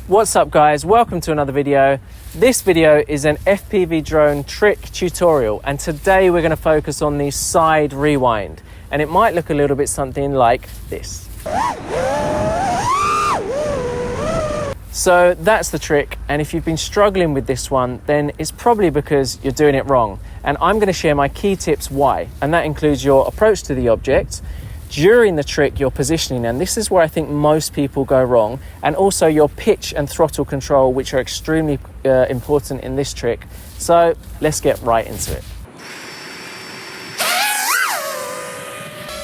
What's up guys, welcome to another video. This video is an FPV drone trick tutorial, and today we're going to focus on the side rewind, and it might look a little bit something like this. So that's the trick, and if you've been struggling with this one, then it's probably because you're doing it wrong. And I'm going to share my key tips why, and that includes your approach to the object, during the trick, your positioning, and this is where I think most people go wrong, and also your pitch and throttle control, which are extremely important in this trick. So let's get right into it.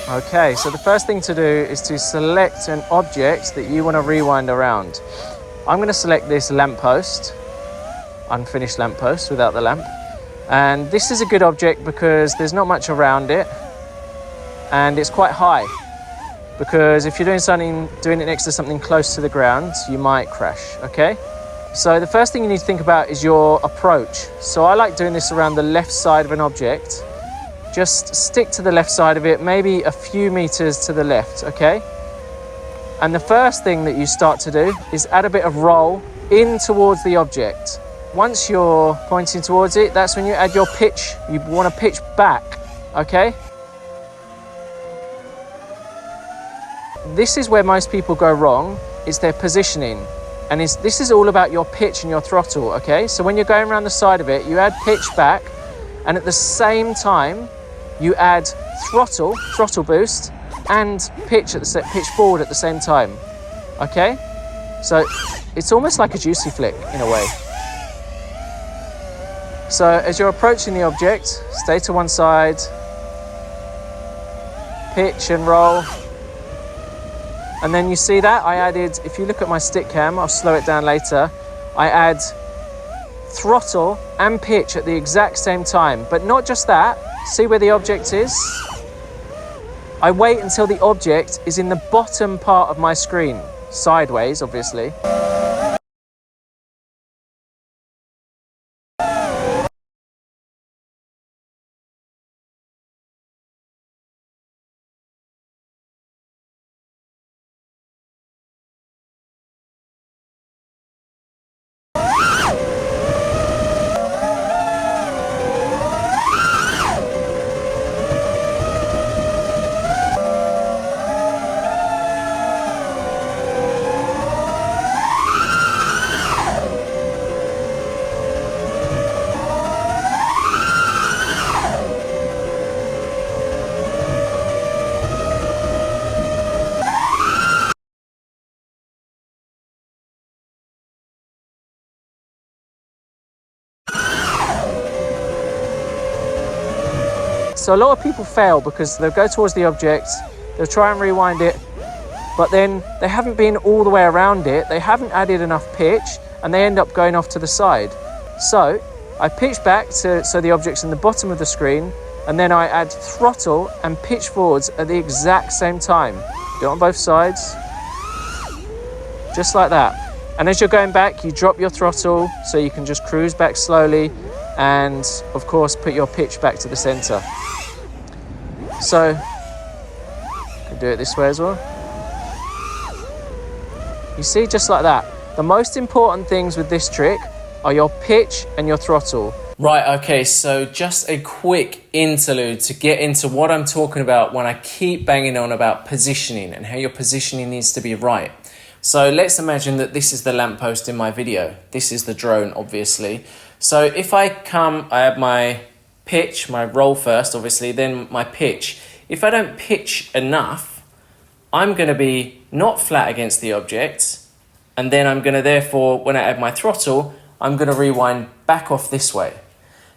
Okay, so the first thing to do is to select an object that you want to rewind around. I'm going to select this lamppost, unfinished lamppost without the lamp, and this is a good object because there's not much around it. And it's quite high, because if you're doing it next to something close to the ground, you might crash, okay? So the first thing you need to think about is your approach. So I like doing this around the left side of an object. Just stick to the left side of it, maybe a few meters to the left, okay? And the first thing that you start to do is add a bit of roll in towards the object. Once you're pointing towards it, that's when you add your pitch. You want to pitch back, okay? This is where most people go wrong, is their positioning. And this is all about your pitch and your throttle, okay? So when you're going around the side of it, you add pitch back, and at the same time, you add throttle boost, and pitch forward at the same time, okay? So it's almost like a juicy flick in a way. So as you're approaching the object, stay to one side, pitch and roll. And then you see that I added, if you look at my stick cam, I'll slow it down later, I add throttle and pitch at the exact same time. But not just that, see where the object is? I wait until the object is in the bottom part of my screen, sideways obviously. So a lot of people fail because they'll go towards the object, they'll try and rewind it, but then they haven't been all the way around it, they haven't added enough pitch, and they end up going off to the side. So I pitch back so the object's in the bottom of the screen, and then I add throttle and pitch forwards at the exact same time. Do it on both sides, just like that. And as you're going back, you drop your throttle so you can just cruise back slowly, and of course put your pitch back to the center. So you can do it this way as well. You see, just like that. The most important things with this trick are your pitch and your throttle. Right, okay, so just a quick interlude to get into what I'm talking about when I keep banging on about positioning and how your positioning needs to be right. So let's imagine that this is the lamppost in my video. This is the drone, obviously. So if I have my pitch, my roll first, obviously, then my pitch. If I don't pitch enough, I'm going to be not flat against the object, and then I'm going to, therefore, when I add my throttle, I'm going to rewind back off this way.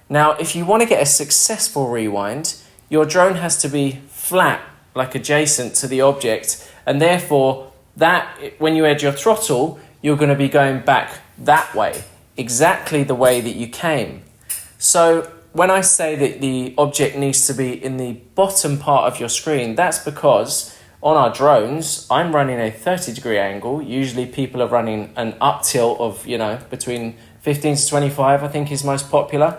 Now, if you want to get a successful rewind, your drone has to be flat, like adjacent to the object, and therefore, when you add your throttle, you're going to be going back that way, exactly the way that you came. So when I say that the object needs to be in the bottom part of your screen, that's because on our drones, I'm running a 30-degree angle. Usually people are running an up tilt of, between 15 to 25, I think is most popular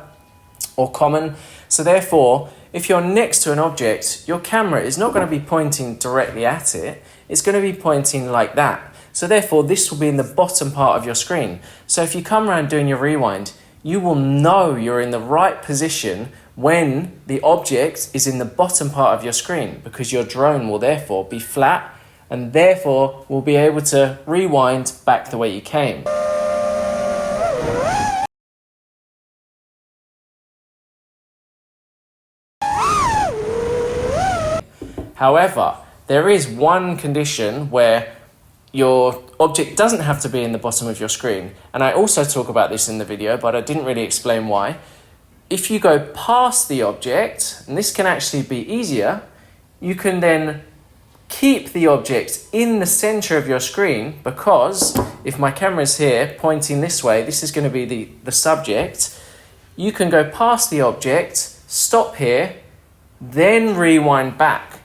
or common. So therefore, if you're next to an object, your camera is not going to be pointing directly at it. It's going to be pointing like that. So therefore, this will be in the bottom part of your screen. So if you come around doing your rewind, you will know you're in the right position when the object is in the bottom part of your screen, because your drone will therefore be flat and therefore will be able to rewind back the way you came. However, there is one condition where your object doesn't have to be in the bottom of your screen. And I also talk about this in the video, but I didn't really explain why. If you go past the object, and this can actually be easier, you can then keep the object in the center of your screen, because if my camera is here pointing this way, this is going to be the subject. You can go past the object, stop here, then rewind back.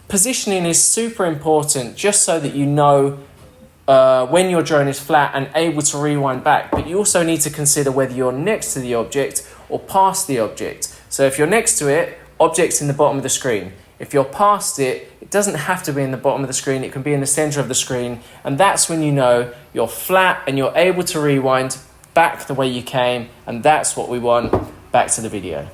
Positioning is super important, just so that you know when your drone is flat and able to rewind back, but you also need to consider whether you're next to the object or past the object. So if you're next to it, object's in the bottom of the screen. If you're past it, it doesn't have to be in the bottom of the screen, it can be in the center of the screen, and that's when you know you're flat and you're able to rewind back the way you came, and that's what we want. Back to the video.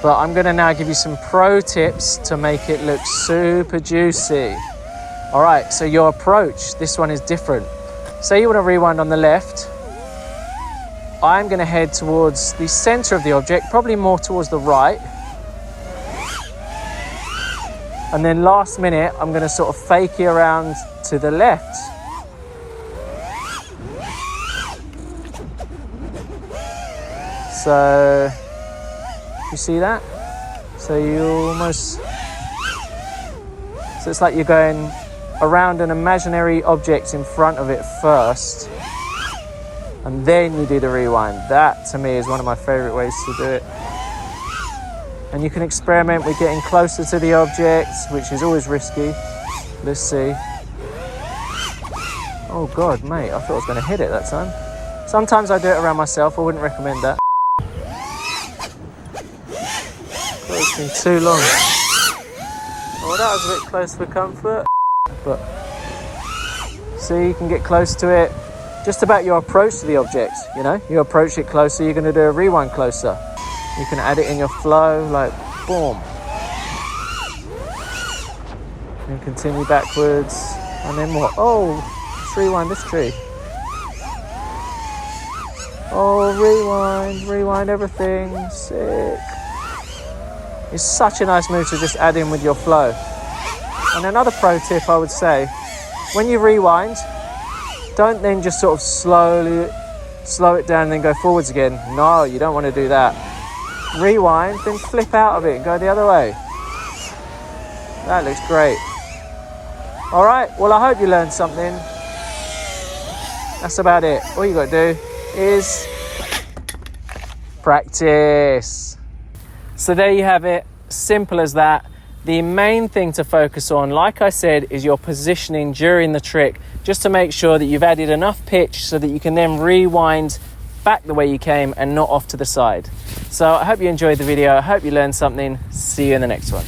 But I'm going to now give you some pro tips to make it look super juicy. All right, so your approach, this one is different. Say you want to rewind on the left. I'm going to head towards the center of the object, probably more towards the right. And then last minute, I'm going to sort of fake it around to the left. So, you see that? So you almost, so it's like you're going around an imaginary object in front of it first, and then you do the rewind. That to me is one of my favorite ways to do it. And you can experiment with getting closer to the object, which is always risky. Let's see. Oh God, mate, I thought I was going to hit it that time. Sometimes I do it around myself. I wouldn't recommend that. It's been too long. Oh, that was a bit close for comfort. But see, you can get close to it. Just about your approach to the object, you know? You approach it closer, you're going to do a rewind closer. You can add it in your flow, like boom. And continue backwards. And then what? Oh, let's rewind this tree. Oh, rewind everything. Sick. It's such a nice move to just add in with your flow. And another pro tip I would say, when you rewind, don't then just sort of slow it down and then go forwards again. No, you don't want to do that. Rewind, then flip out of it and go the other way. That looks great. All right, well, I hope you learned something. That's about it. All you got to do is practice. So there you have it, simple as that. The main thing to focus on, like I said, is your positioning during the trick, just to make sure that you've added enough pitch so that you can then rewind back the way you came and not off to the side. So I hope you enjoyed the video. I hope you learned something. See you in the next one.